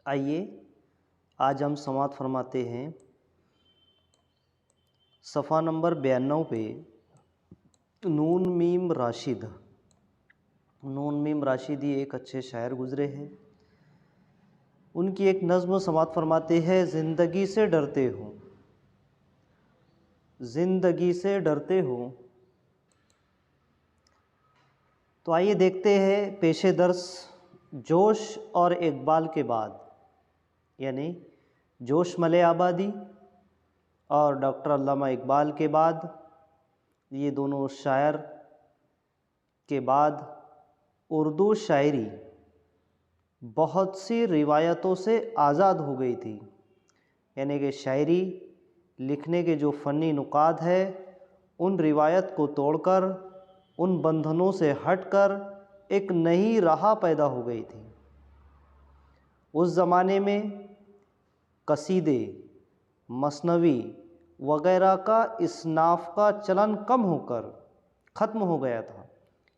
آئیے آج ہم سماعت فرماتے ہیں صفحہ نمبر 92 پہ نون میم راشد۔ نون میم راشد یہ ایک اچھے شاعر گزرے ہیں۔ ان کی ایک نظم سماعت فرماتے ہیں، زندگی سے ڈرتے ہو، زندگی سے ڈرتے ہو۔ تو آئیے دیکھتے ہیں پیش درس جوش اور اقبال کے بعد، یعنی جوش ملے آبادی اور ڈاکٹر علامہ اقبال کے بعد، یہ دونوں شاعر کے بعد اردو شاعری بہت سی روایتوں سے آزاد ہو گئی تھی، یعنی کہ شاعری لکھنے کے جو فنی نکات ہے ان روایت کو توڑ کر، ان بندھنوں سے ہٹ کر ایک نئی راہ پیدا ہو گئی تھی۔ اس زمانے میں قصیدے، مثنوی وغیرہ کا اصناف کا چلن کم ہو کر ختم ہو گیا تھا۔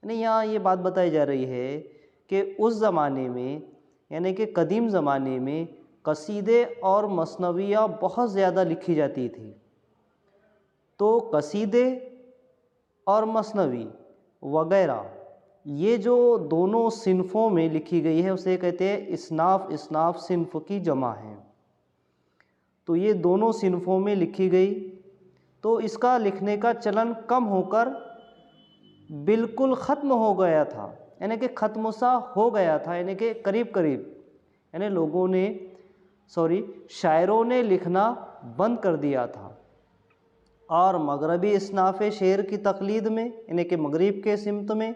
یعنی یہاں یہ بات بتائی جا رہی ہے کہ اس زمانے میں، یعنی کہ قدیم زمانے میں قصیدے اور مثنویاں بہت زیادہ لکھی جاتی تھی۔ تو قصیدے اور مثنوی وغیرہ یہ جو دونوں صنفوں میں لکھی گئی ہے اسے کہتے ہیں اصناف۔ اصناف صنف کی جمع ہے، تو یہ دونوں صنفوں میں لکھی گئی، تو اس کا لکھنے کا چلن کم ہو کر بالکل ختم ہو گیا تھا، یعنی کہ ختم سا ہو گیا تھا، یعنی کہ قریب قریب، یعنی شاعروں نے لکھنا بند کر دیا تھا۔ اور مغربی اصناف شعر کی تقلید میں، یعنی کہ مغرب کے سمت میں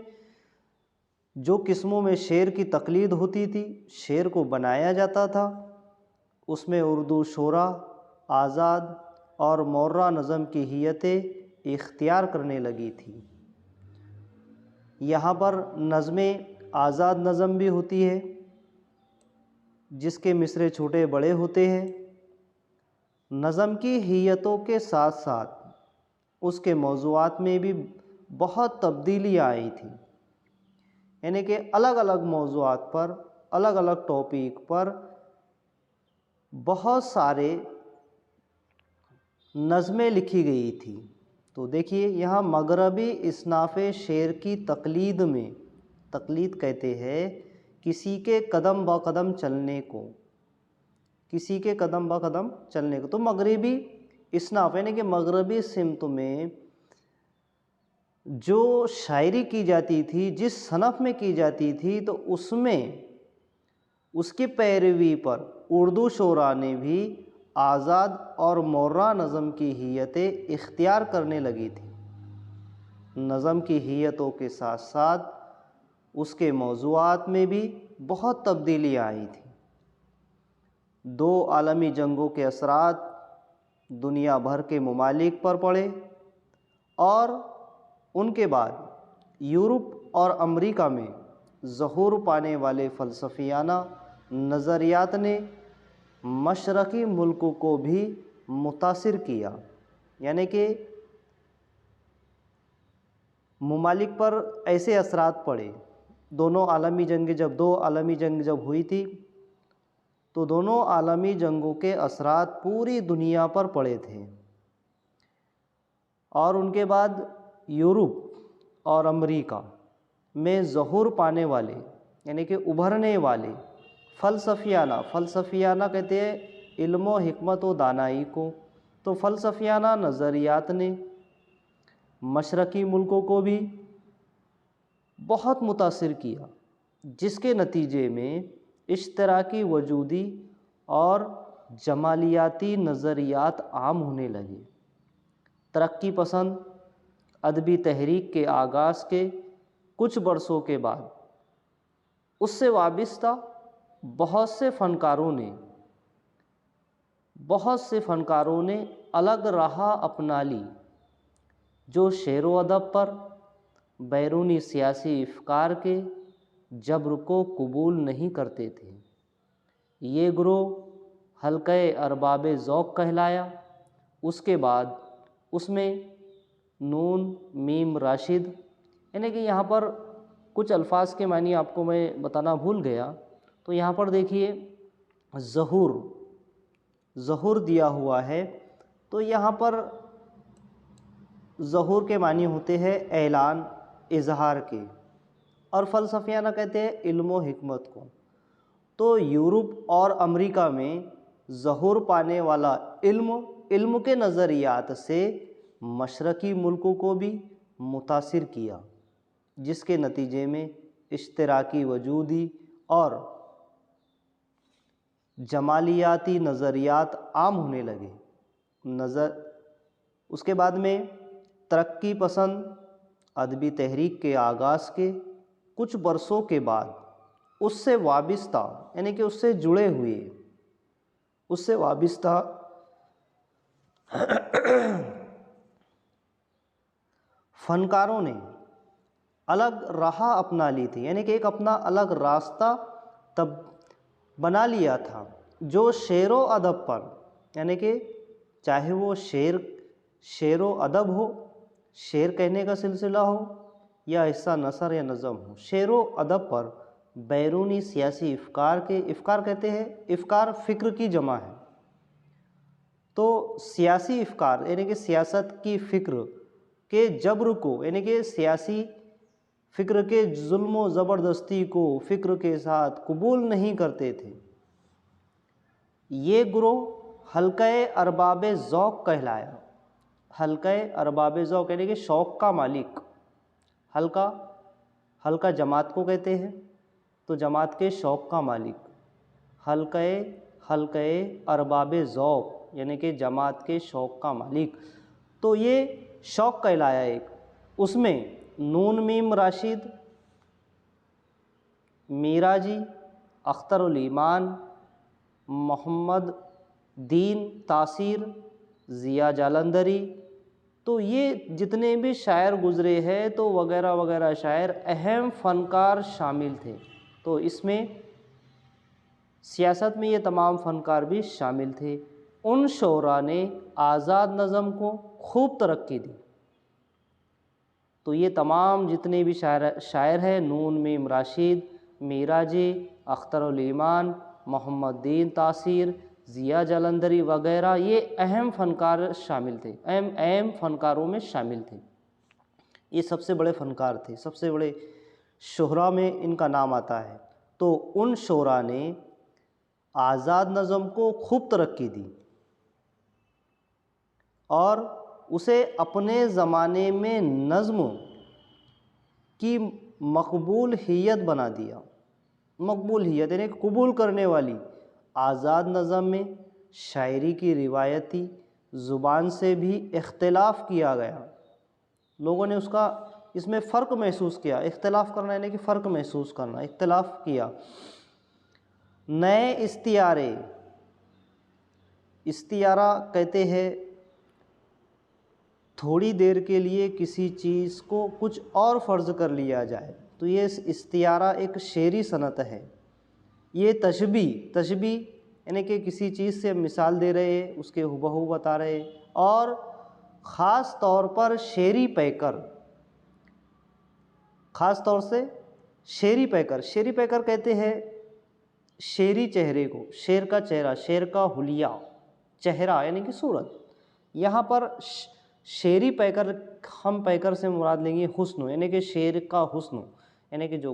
جو قسموں میں شعر کی تقلید ہوتی تھی، شعر کو بنایا جاتا تھا، اس میں اردو شعراء آزاد اور مورا نظم کی حیتیں اختیار کرنے لگی تھی۔ یہاں پر نظمیں آزاد نظم بھی ہوتی ہے جس کے مصرعے چھوٹے بڑے ہوتے ہیں۔ نظم کی حیتوں کے ساتھ ساتھ اس کے موضوعات میں بھی بہت تبدیلیاں آئی تھیں، یعنی کہ الگ الگ موضوعات پر، الگ الگ ٹاپک پر بہت سارے نظمیں لکھی گئی تھی۔ تو دیکھیے یہاں مغربی اصناف شعر کی تقلید میں، تقلید کہتے ہیں کسی کے قدم با قدم چلنے کو، کسی کے قدم با قدم چلنے کو۔ تو مغربی اصناف یعنی کہ مغربی سمت میں جو شاعری کی جاتی تھی، جس صنف میں کی جاتی تھی، تو اس میں اس کی پیروی پر اردو شعراء نے بھی آزاد اور مورا نظم کی حیتیں اختیار کرنے لگی تھی۔ نظم کی حیتوں کے ساتھ ساتھ اس کے موضوعات میں بھی بہت تبدیلیاں آئی تھیں۔ دو عالمی جنگوں کے اثرات دنیا بھر کے ممالک پر پڑے، اور ان کے بعد یورپ اور امریکہ میں ظہور پانے والے فلسفیانہ نظریات نے مشرقی ملکوں کو بھی متاثر کیا، یعنی کہ ممالک پر ایسے اثرات پڑے۔ دو عالمی جنگ جب ہوئی تھی تو دونوں عالمی جنگوں کے اثرات پوری دنیا پر پڑے تھے، اور ان کے بعد یورپ اور امریکہ میں ظہور پانے والے، یعنی کہ ابھرنے والے فلسفیانہ کہتے ہیں علم و حکمت و دانائی کو، تو فلسفیانہ نظریات نے مشرقی ملکوں کو بھی بہت متاثر کیا، جس کے نتیجے میں اشتراکی وجودی اور جمالیاتی نظریات عام ہونے لگے۔ ترقی پسند ادبی تحریک کے آغاز کے کچھ برسوں کے بعد اس سے وابستہ بہت سے فنکاروں نے الگ راہ اپنا لی، جو شعر و ادب پر بیرونی سیاسی افکار کے جبر کو قبول نہیں کرتے تھے۔ یہ گروہ حلقہ ارباب ذوق کہلایا۔ اس کے بعد اس میں نون میم راشد، یعنی کہ یہاں پر کچھ الفاظ کے معنی آپ کو میں بتانا بھول گیا، تو یہاں پر دیکھیے ظہور دیا ہوا ہے۔ تو یہاں پر ظہور کے معنی ہوتے ہیں اعلان، اظہار کے، اور فلسفیانہ کہتے ہیں علم و حکمت کو۔ تو یورپ اور امریکہ میں ظہور پانے والا علم کے نظریات سے مشرقی ملکوں کو بھی متاثر کیا، جس کے نتیجے میں اشتراکی وجودی اور جمالیاتی نظریات عام ہونے لگے۔ اس کے بعد میں ترقی پسند ادبی تحریک کے آغاز کے کچھ برسوں کے بعد اس سے وابستہ، یعنی کہ اس سے جڑے ہوئے، اس سے وابستہ فنکاروں نے الگ راہ اپنا لی تھی، یعنی کہ ایک اپنا الگ راستہ تب بنا لیا تھا، جو شعر و ادب پر، یعنی کہ چاہے وہ شعر و ادب ہو، شعر کہنے کا سلسلہ ہو، یا حصہ نثر یا نظم ہو، شعر و ادب پر بیرونی سیاسی افکار کہتے ہیں، افکار فکر کی جمع ہے۔ تو سیاسی افکار یعنی کہ سیاست کی فکر کے جبر کو، یعنی کہ سیاسی فکر کے ظلم و زبردستی کو فکر کے ساتھ قبول نہیں کرتے تھے۔ یہ گروہ حلقہ ارباب ذوق کہلایا۔ حلقہ ارباب ذوق یعنی کہ شوق کا مالک۔ حلقہ جماعت کو کہتے ہیں، تو جماعت کے شوق کا مالک حلقہ ارباب ذوق یعنی کہ جماعت کے شوق کا مالک۔ تو یہ شوق کہلایا ایک، اس میں نون میم راشد، میراجی، اختر الایمان، محمد دین تاثیر، ضیاء جالندھری، تو یہ جتنے بھی شاعر گزرے ہیں تو وغیرہ وغیرہ شاعر اہم فنکار شامل تھے۔ تو اس میں سیاست میں یہ تمام فنکار بھی شامل تھے۔ ان شعراء نے آزاد نظم کو خوب ترقی دی۔ تو یہ تمام جتنے بھی شاعر ہیں، نون میم راشد، میراجی، اختر الایمان، محمد دین تاثیر، ضیاء جالندھری وغیرہ، یہ اہم فنکار شامل تھے، اہم فنکاروں میں شامل تھے۔ یہ سب سے بڑے فنکار تھے، سب سے بڑے شعراء میں ان کا نام آتا ہے۔ تو ان شعراء نے آزاد نظم کو خوب ترقی دی اور اسے اپنے زمانے میں نظم کی مقبولیت بنا دیا۔ مقبولیت یعنی قبول کرنے والی۔ آزاد نظم میں شاعری کی روایتی زبان سے بھی اختلاف کیا گیا۔ لوگوں نے اس میں فرق محسوس کیا۔ اختلاف کرنا یعنی کہ فرق محسوس کرنا، اختلاف کیا۔ نئے استعارہ کہتے ہیں تھوڑی دیر کے لیے کسی چیز کو کچھ اور فرض کر لیا جائے، تو یہ استعارہ ایک شعری صنعت ہے۔ یہ تشبیہ یعنی کہ کسی چیز سے مثال دے رہے ہیں، اس کے ہبہو بتا رہے ہیں، اور خاص طور پر شعری پیکر، خاص طور سے شعری پیکر کہتے ہیں شعری چہرے کو، شعر کا چہرہ، شعر کا حلیہ، چہرہ یعنی کہ صورت۔ یہاں پر شعری پیکر، ہم پیکر سے مراد لیں گے حسن، یعنی کہ شعر کا حسن، یعنی کہ جو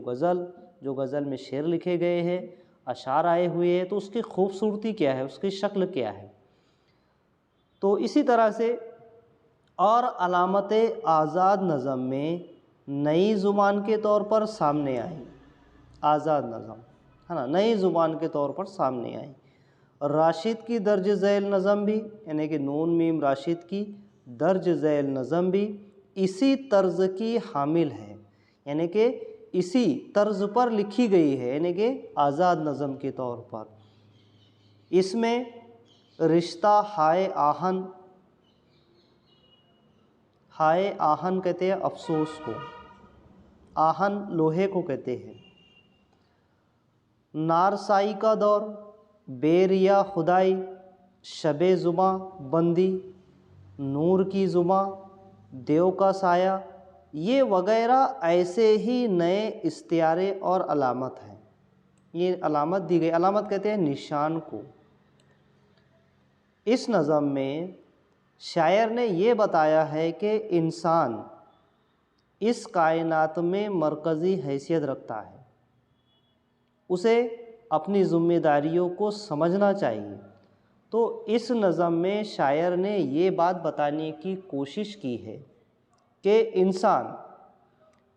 غزل میں شعر لکھے گئے ہیں، اشعار آئے ہوئے ہیں، تو اس کی خوبصورتی کیا ہے، اس کی شکل کیا ہے۔ تو اسی طرح سے اور علامت آزاد نظم میں نئی زبان کے طور پر سامنے آئی۔ آزاد نظم ہے نا، نئی زبان کے طور پر سامنے آئی۔ راشد کی درج ذیل نظم بھی، یعنی کہ نون میم راشد کی درج ذیل نظم بھی اسی طرز کی حامل ہے، یعنی کہ اسی طرز پر لکھی گئی ہے، یعنی کہ آزاد نظم کے طور پر۔ اس میں رشتہ ہائے آہن کہتے ہیں افسوس کو، آہن لوہے کو کہتے ہیں۔ نارسائی کا دور، بے ریا خدائی، شب زباں بندی، نور کی زباں، دیو کا سایہ، یہ وغیرہ ایسے ہی نئے استعارے اور علامت ہیں۔ یہ علامت دی گئی، علامت کہتے ہیں نشان کو۔ اس نظم میں شاعر نے یہ بتایا ہے کہ انسان اس کائنات میں مرکزی حیثیت رکھتا ہے، اسے اپنی ذمہ داریوں کو سمجھنا چاہیے۔ تو اس نظم میں شاعر نے یہ بات بتانے کی کوشش کی ہے کہ انسان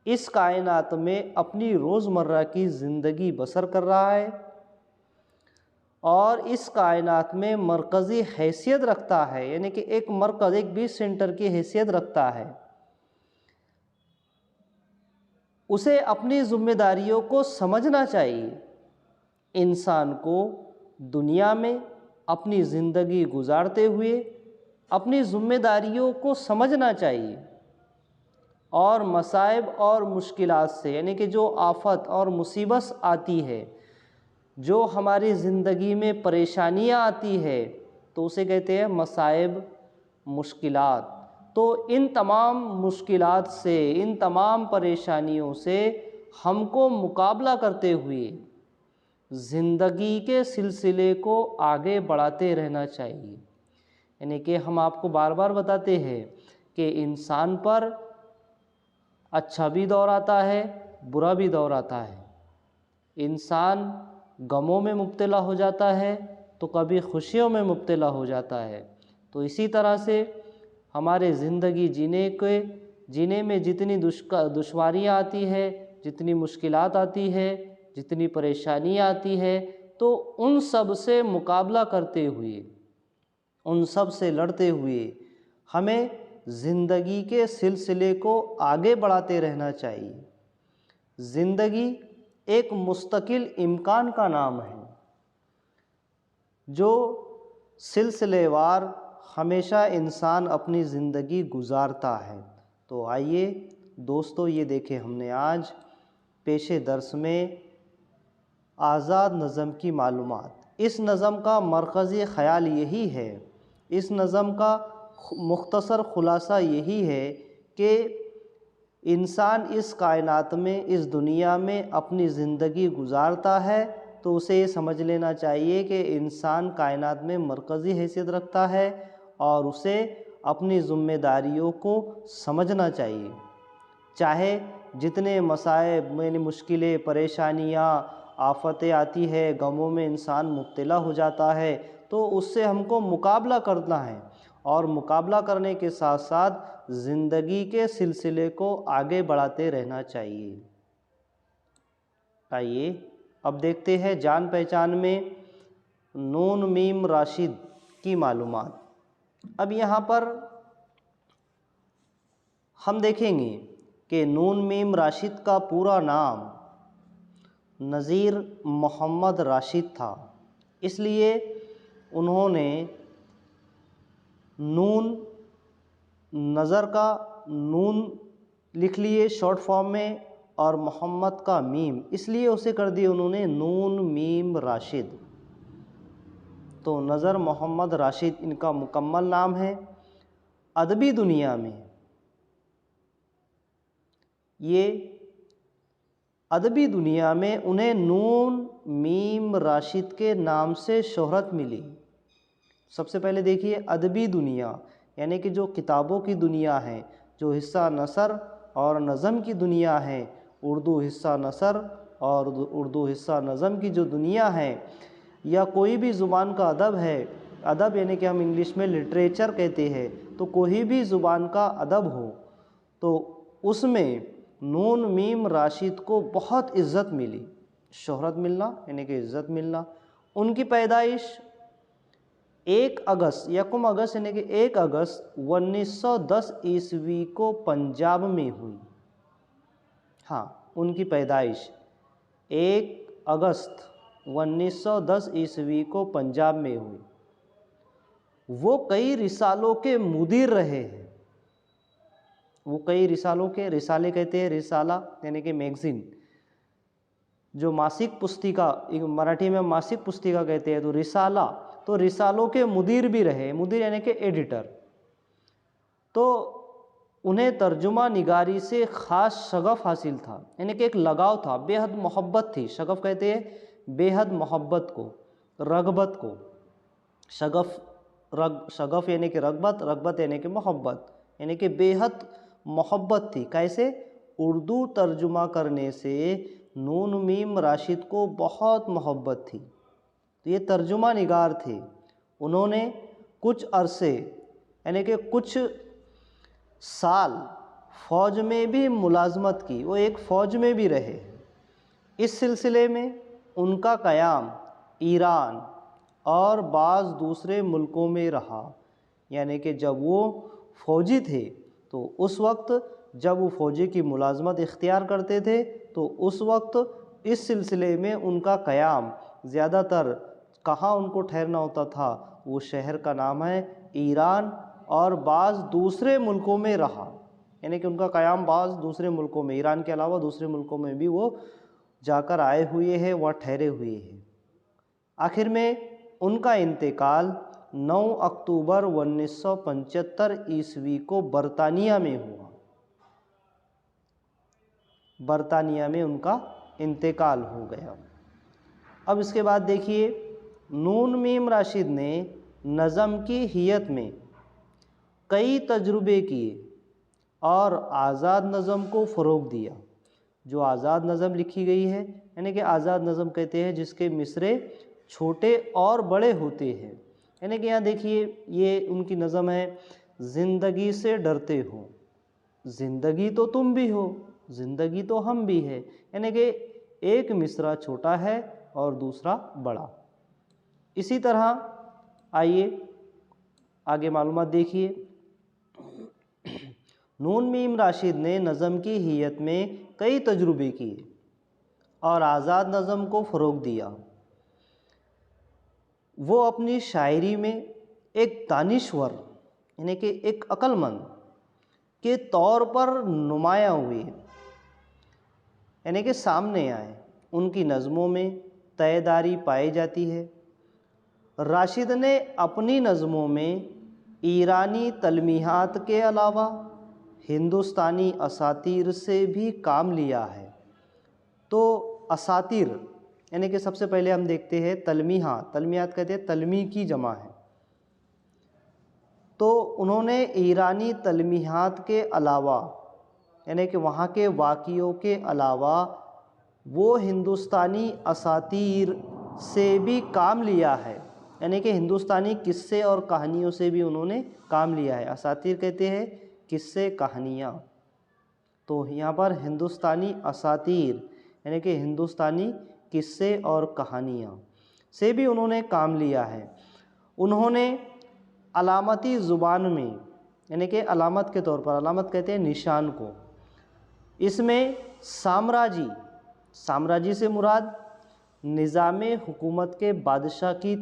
اس کائنات میں اپنی روزمرہ کی زندگی بسر کر رہا ہے اور اس کائنات میں مرکزی حیثیت رکھتا ہے، یعنی کہ ایک مرکز، ایک بیس سینٹر کی حیثیت رکھتا ہے۔ اسے اپنی ذمہ داریوں کو سمجھنا چاہیے۔ انسان کو دنیا میں اپنی زندگی گزارتے ہوئے اپنی ذمہ داریوں کو سمجھنا چاہیے اور مصائب اور مشکلات سے، یعنی کہ جو آفت اور مصیبت آتی ہے، جو ہماری زندگی میں پریشانیاں آتی ہے، تو اسے کہتے ہیں مصائب، مشکلات۔ تو ان تمام مشکلات سے، ان تمام پریشانیوں سے ہم کو مقابلہ کرتے ہوئے زندگی کے سلسلے کو آگے بڑھاتے رہنا چاہیے۔ یعنی کہ ہم آپ کو بار بار بتاتے ہیں کہ انسان پر اچھا بھی دور آتا ہے، برا بھی دور آتا ہے۔ انسان غموں میں مبتلا ہو جاتا ہے تو کبھی خوشیوں میں مبتلا ہو جاتا ہے۔ تو اسی طرح سے ہمارے زندگی جینے میں جتنی دشواریاں آتی ہے، جتنی مشکلات آتی ہے، جتنی پریشانیاں آتی ہے، تو ان سب سے مقابلہ کرتے ہوئے، ان سب سے لڑتے ہوئے ہمیں زندگی کے سلسلے کو آگے بڑھاتے رہنا چاہیے۔ زندگی ایک مستقل امکان کا نام ہے جو سلسلے وار ہمیشہ انسان اپنی زندگی گزارتا ہے۔ تو آئیے دوستو، یہ دیکھیں ہم نے آج پیش درس میں آزاد نظم کی معلومات۔ اس نظم کا مرکزی خیال یہی ہے، اس نظم کا مختصر خلاصہ یہی ہے کہ انسان اس کائنات میں، اس دنیا میں اپنی زندگی گزارتا ہے تو اسے یہ سمجھ لینا چاہیے کہ انسان کائنات میں مرکزی حیثیت رکھتا ہے اور اسے اپنی ذمہ داریوں کو سمجھنا چاہیے۔ چاہے جتنے مصائب، یعنی مشکلیں، پریشانیاں، آفتیں آتی ہے، غموں میں انسان مبتلا ہو جاتا ہے، تو اس سے ہم کو مقابلہ کرنا ہے اور مقابلہ کرنے کے ساتھ ساتھ زندگی کے سلسلے کو آگے بڑھاتے رہنا چاہیے۔ آئیے اب دیکھتے ہیں جان پہچان میں نون میم راشد کی معلومات۔ اب یہاں پر ہم دیکھیں گے کہ نون میم راشد کا پورا نام نذیر محمد راشد تھا، اس لیے انہوں نے نون، نظر کا نون لکھ لیے شارٹ فارم میں اور محمد کا میم، اس لیے اسے کر دی انہوں نے نون میم راشد۔ تو نذر محمد راشد ان کا مکمل نام ہے۔ ادبی دنیا میں انہیں نون میم راشد کے نام سے شہرت ملی۔ سب سے پہلے دیکھیے ادبی دنیا، یعنی کہ جو کتابوں کی دنیا ہے، جو حصہ نثر اور نظم کی دنیا ہے، اردو حصہ نثر اور اردو حصہ نظم کی جو دنیا ہے، یا کوئی بھی زبان کا ادب ہے، ادب یعنی کہ ہم انگلش میں لٹریچر کہتے ہیں، تو کوئی بھی زبان کا ادب ہو تو اس میں نون میم راشد کو بہت عزت ملی، شہرت ملنا یعنی کہ عزت ملنا۔ ان کی پیدائش 1 اگست یعنی کہ 1 اگست 1910 عیسوی کو پنجاب میں ہوئی۔ ہاں، ان کی پیدائش 1 اگست 1910 عیسوی کو پنجاب میں ہوئی۔ وہ کئی رسالوں کے مدیر رہے ہیں، رسالے کہتے ہیں رسالہ یعنی کہ میگزین، جو ماسک پستیکا، مراٹھی میں ماسک پستیکا کہتے ہیں، تو رسالہ، تو رسالوں کے مدیر بھی رہے، مدیر یعنی کہ ایڈیٹر۔ تو انہیں ترجمہ نگاری سے خاص شغف حاصل تھا، یعنی کہ ایک لگاؤ تھا، بے حد محبت تھی، شغف کہتے ہیں بے حد محبت کو، رغبت کو، شغف یعنی کہ رغبت، رغبت یعنی کہ محبت، یعنی کہ بے حد محبت تھی۔ کیسے؟ اردو ترجمہ کرنے سے نون میم راشد کو بہت محبت تھی۔ تو یہ ترجمہ نگار تھے، انہوں نے کچھ عرصے یعنی کہ کچھ سال فوج میں بھی ملازمت کی، وہ ایک فوج میں بھی رہے۔ اس سلسلے میں ان کا قیام ایران اور بعض دوسرے ملکوں میں رہا، یعنی کہ جب وہ فوجی تھے تو اس وقت جب وہ فوجی کی ملازمت اختیار کرتے تھے تو اس وقت اس سلسلے میں ان کا قیام زیادہ تر کہاں ان کو ٹھہرنا ہوتا تھا؟ وہ شہر کا نام ہے ایران اور بعض دوسرے ملکوں میں رہا، یعنی کہ ان کا قیام بعض دوسرے ملکوں میں، ایران کے علاوہ دوسرے ملکوں میں بھی وہ جا کر آئے ہوئے ہیں، وہاں ٹھہرے ہوئے ہیں۔ آخر میں ان کا انتقال 9 اکتوبر 1975 عیسوی کو برطانیہ میں ہوا۔ برطانیہ میں ان کا انتقال ہو گیا۔ اب اس کے بعد دیکھیے، نون میم راشد نے نظم کی حیت میں کئی تجربے کیے اور آزاد نظم کو فروغ دیا۔ جو آزاد نظم لکھی گئی ہے، یعنی کہ آزاد نظم کہتے ہیں جس کے مصرے چھوٹے اور بڑے ہوتے ہیں، یعنی کہ یہاں دیکھیے یہ ان کی نظم ہے، زندگی سے ڈرتے ہو، زندگی تو تم بھی ہو، زندگی تو ہم بھی ہے، یعنی کہ ایک مصرع چھوٹا ہے اور دوسرا بڑا۔ اسی طرح آئیے آگے معلومات دیکھیے۔ نون میم راشد نے نظم کی حیت میں کئی تجربے کیے اور آزاد نظم کو فروغ دیا۔ وہ اپنی شاعری میں ایک دانشور یعنی کہ ایک عقل مند کے طور پر نمایاں ہوئے، یعنی کہ سامنے آئے۔ ان کی نظموں میں طے داری پائی جاتی ہے۔ راشد نے اپنی نظموں میں ایرانی تلمیحات کے علاوہ ہندوستانی اساطیر سے بھی کام لیا ہے۔ تو اساطیر یعنی کہ سب سے پہلے ہم دیکھتے ہیں تلمیحات، تلمیحات کہتے ہیں تلمیح کی جمع ہے۔ تو انہوں نے ایرانی تلمیحات کے علاوہ یعنی کہ وہاں کے واقعوں کے علاوہ وہ ہندوستانی اساطیر سے بھی کام لیا ہے، یعنی کہ ہندوستانی قصے اور کہانیوں سے بھی انہوں نے کام لیا ہے۔ اساطیر کہتے ہیں قصے، کہانیاں، تو یہاں پر ہندوستانی اساطیر یعنی کہ ہندوستانی قصے اور کہانیاں سے بھی انہوں نے کام لیا ہے۔ انہوں نے علامتی زبان میں یعنی کہ علامت کے طور پر، علامت کہتے ہیں نشان کو، اس میں سامراجی سے مراد نظام حکومت کے بادشاہ کی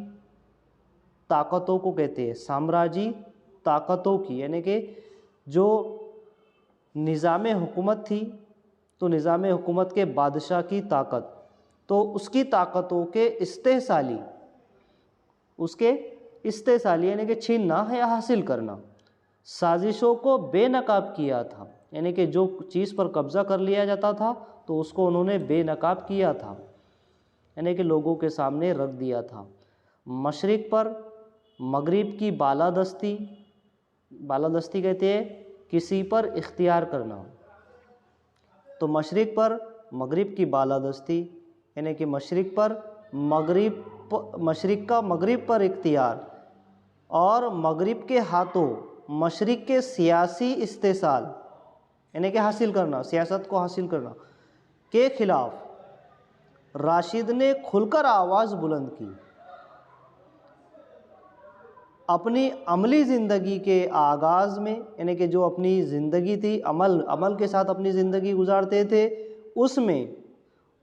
طاقتوں کو کہتے ہیں، سامراجی طاقتوں کی، یعنی کہ جو نظام حکومت تھی تو نظام حکومت کے بادشاہ کی طاقت، تو اس کی طاقتوں کے استحصالی یعنی کہ چھیننا یا حاصل کرنا، سازشوں کو بے نقاب کیا تھا، یعنی کہ جو چیز پر قبضہ کر لیا جاتا تھا تو اس کو انہوں نے بے نقاب کیا تھا، یعنی کہ لوگوں کے سامنے رکھ دیا تھا۔ مشرق پر مغرب کی بالادستی کہتے ہیں کسی پر اختیار کرنا، تو مشرق پر مغرب کی بالادستی یعنی کہ مشرق کا مغرب پر اختیار، اور مغرب کے ہاتھوں مشرق کے سیاسی استحصال یعنی کہ حاصل کرنا، سیاست کو حاصل کرنا کے خلاف راشد نے کھل کر آواز بلند کی۔ اپنی عملی زندگی کے آغاز میں یعنی کہ جو اپنی زندگی تھی، عمل کے ساتھ اپنی زندگی گزارتے تھے، اس میں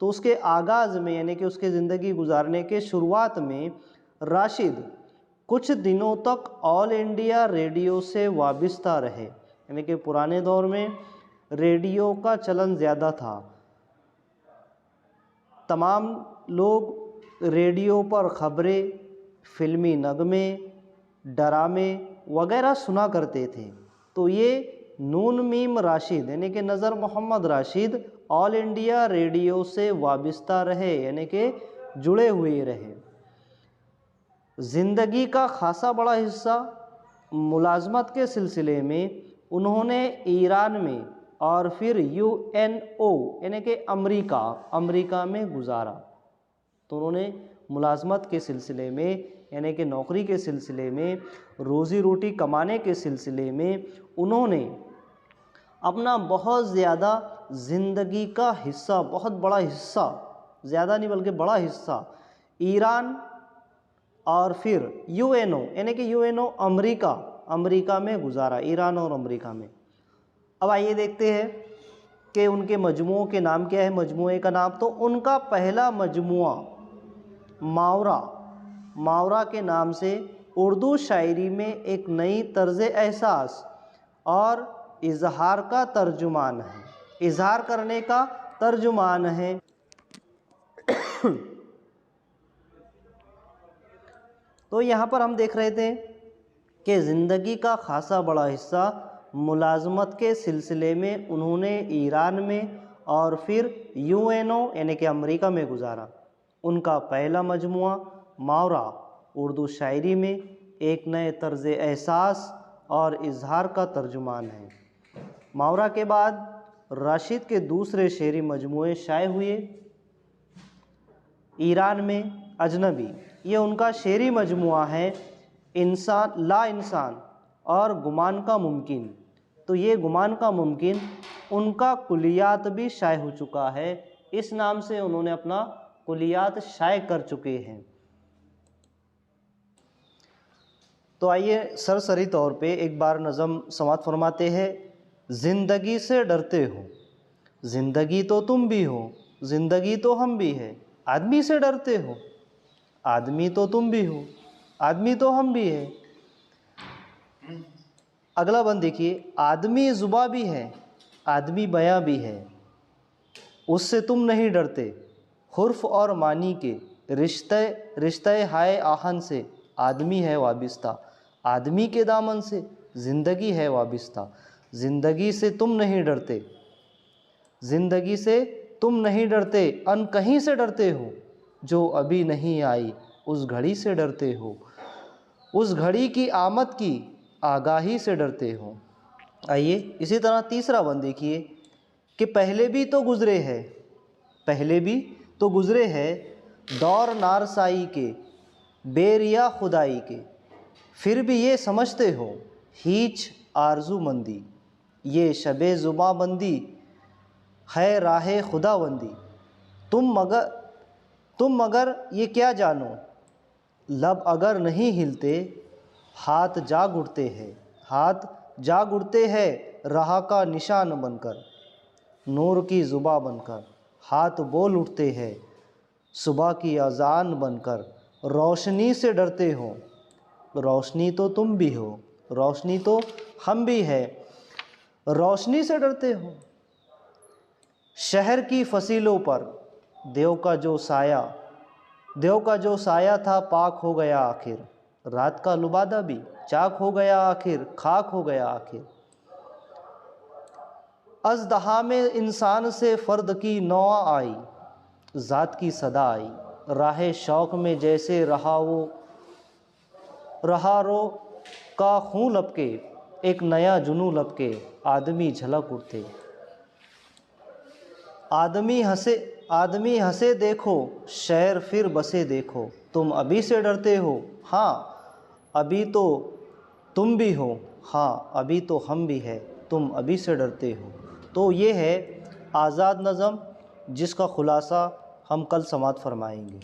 تو اس کے آغاز میں یعنی کہ اس کے زندگی گزارنے کے شروعات میں راشد کچھ دنوں تک آل انڈیا ریڈیو سے وابستہ رہے، یعنی کہ پرانے دور میں ریڈیو کا چلن زیادہ تھا، تمام لوگ ریڈیو پر خبریں، فلمی نغمے، ڈرامے وغیرہ سنا کرتے تھے۔ تو یہ نون میم راشد یعنی کہ نذر محمد راشد آل انڈیا ریڈیو سے وابستہ رہے، یعنی کہ جڑے ہوئے رہے۔ زندگی کا خاصا بڑا حصہ ملازمت کے سلسلے میں انہوں نے ایران میں اور پھر UNO یعنی کہ امریکہ میں گزارا۔ تو انہوں نے ملازمت کے سلسلے میں یعنی کہ نوکری کے سلسلے میں، روزی روٹی کمانے کے سلسلے میں انہوں نے اپنا بہت زیادہ زندگی کا حصہ، بہت بڑا حصہ، زیادہ نہیں بلکہ بڑا حصہ ایران اور پھر UNO یعنی کہ UNO امریکہ میں گزارا، ایران اور امریکہ میں۔ اب آئیے دیکھتے ہیں کہ ان کے مجموعوں کے نام کیا ہے۔ مجموعے کا نام تو ان کا پہلا مجموعہ ماورا کے نام سے اردو شاعری میں ایک نئی طرز احساس اور اظہار کا ترجمان ہے، اظہار کرنے کا ترجمان ہے۔ تو یہاں پر ہم دیکھ رہے تھے کہ زندگی کا خاصا بڑا حصہ ملازمت کے سلسلے میں انہوں نے ایران میں اور پھر UNO یعنی کہ امریکہ میں گزارا۔ ان کا پہلا مجموعہ ماورا اردو شاعری میں ایک نئے طرز احساس اور اظہار کا ترجمان ہے۔ ماورا کے بعد راشد کے دوسرے شعری مجموعے شائع ہوئے ایران میں اجنبی۔ یہ ان کا شعری مجموعہ ہے لا انسان اور گمان کا ممکن۔ تو یہ گمان کا ممکن ان کا کلیات بھی شائع ہو چکا ہے، اس نام سے انہوں نے اپنا کلیات شائع کر چکے ہیں۔ تو آئیے سرسری طور پہ ایک بار نظم سماعت فرماتے ہیں۔ زندگی سے ڈرتے ہو، زندگی تو تم بھی ہو، زندگی تو ہم بھی ہے۔ آدمی سے ڈرتے ہو، آدمی تو تم بھی ہو، آدمی تو ہم بھی ہے۔ اگلا بند دیکھیے، آدمی زباں بھی ہے، آدمی بیاں بھی ہے، اس سے تم نہیں ڈرتے۔ حرف اور معنی کے رشتہ ہائے آہن سے آدمی ہے وابستہ، آدمی کے دامن سے زندگی ہے وابستہ۔ زندگی سے تم نہیں ڈرتے، زندگی سے تم نہیں ڈرتے، ان کہیں سے ڈرتے ہو جو ابھی نہیں آئی، اس گھڑی سے ڈرتے ہو، اس گھڑی کی آمد کی آگاہی سے ڈرتے ہو۔ آئیے اسی طرح تیسرا بند دیکھیے کہ پہلے بھی تو گزرے ہے، پہلے بھی تو گزرے ہے دور نارسائی کے، بے ریا خدائی کے، پھر بھی یہ سمجھتے ہو ہیچ آرزو مندی، یہ شب زباں بندی ہے راہ خدا بندی۔ تم مگر یہ کیا جانو، لب اگر نہیں ہلتے ہاتھ جاگ اٹھتے ہیں، ہاتھ جاگ اٹھتے ہیں راہ کا نشان بن کر، نور کی زباں بن کر، ہاتھ بول اٹھتے ہیں صبح کی اذان بن کر۔ روشنی سے ڈرتے ہو، روشنی تو تم بھی ہو، روشنی تو ہم بھی ہے، روشنی سے ڈرتے ہو۔ شہر کی فصیلوں پر دیو کا جو سایہ تھا پاک ہو گیا آخر، رات کا لبادہ بھی چاک ہو گیا آخر، خاک ہو گیا آخر۔ ازدحام انسان سے فرد کی نوع آئی، ذات کی صدا آئی، راہ شوق میں جیسے رہا رو کا خون لپکے، ایک نیا جنوں لپکے آدمی جھلک اٹھتے۔ آدمی ہنسے دیکھو شہر پھر بسے دیکھو، تم ابھی سے ڈرتے ہو، ہاں ابھی تو تم بھی ہو، ہاں ابھی تو ہم بھی ہے، تم ابھی سے ڈرتے ہو۔ تو یہ ہے آزاد نظم، جس کا خلاصہ ہم کل سماعت فرمائیں گے۔